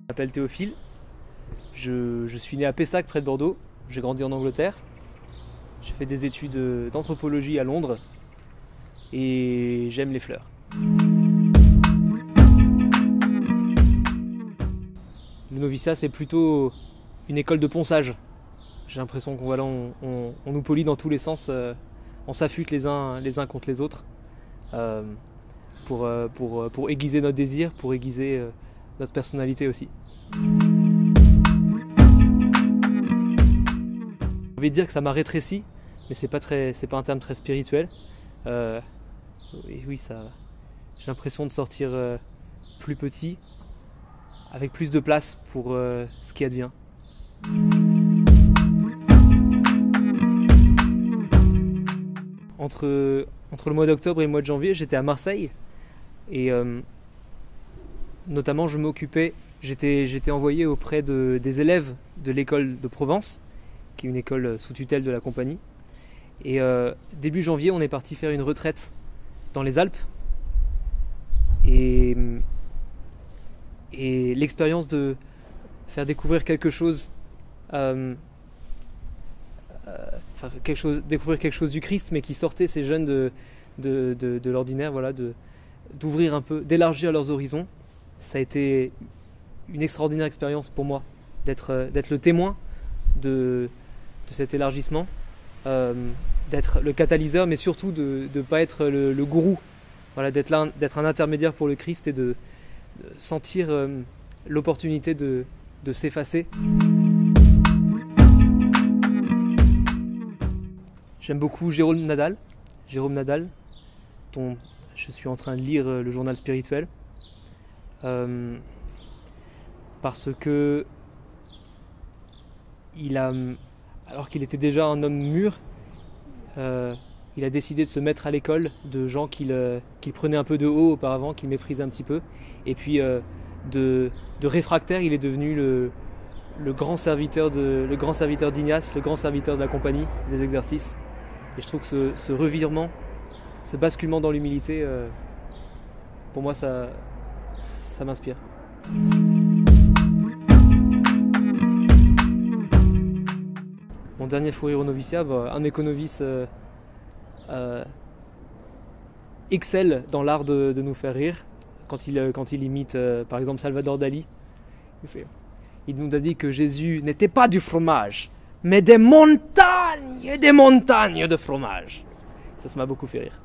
Je m'appelle Théophile, je suis né à Pessac près de Bordeaux, j'ai grandi en Angleterre, j'ai fait des études d'anthropologie à Londres et j'aime les fleurs. Le noviciat c'est plutôt une école de ponçage. J'ai l'impression qu'on nous polie dans tous les sens, on s'affûte les uns contre les autres pour aiguiser notre désir, pour aiguiser notre personnalité aussi. J'ai envie de dire que ça m'a rétréci, mais c'est pas un terme très spirituel. Et oui, j'ai l'impression de sortir plus petit, avec plus de place pour ce qui advient. Entre le mois d'octobre et le mois de janvier, j'étais à Marseille et notamment j'étais envoyé auprès des élèves de l'école de Provence, qui est une école sous tutelle de la compagnie. Et début janvier, on est parti faire une retraite dans les Alpes. Et l'expérience de faire découvrir découvrir quelque chose du Christ, mais qui sortait ces jeunes de l'ordinaire, voilà, d'ouvrir un peu, d'élargir leurs horizons. Ça a été une extraordinaire expérience pour moi, d'être le témoin de cet élargissement, d'être le catalyseur, mais surtout de ne pas être le gourou, voilà, d'être un intermédiaire pour le Christ et de sentir l'opportunité de s'effacer. J'aime beaucoup Jérôme Nadal, dont je suis en train de lire le journal spirituel, parce que alors qu'il était déjà un homme mûr, il a décidé de se mettre à l'école de gens qu'il prenait un peu de haut auparavant, qu'il méprisait un petit peu, et puis de réfractaire, il est devenu le grand serviteur d'Ignace, le grand serviteur de la compagnie des exercices. Et je trouve que ce revirement, ce basculement dans l'humilité, pour moi ça m'inspire. Mon dernier fou rire au noviciat, un de mes conovices excelle dans l'art de nous faire rire quand il imite par exemple Salvador Dali. Il nous a dit que Jésus n'était pas du fromage, mais des montagnes et des montagnes de fromage. Ça m'a beaucoup fait rire.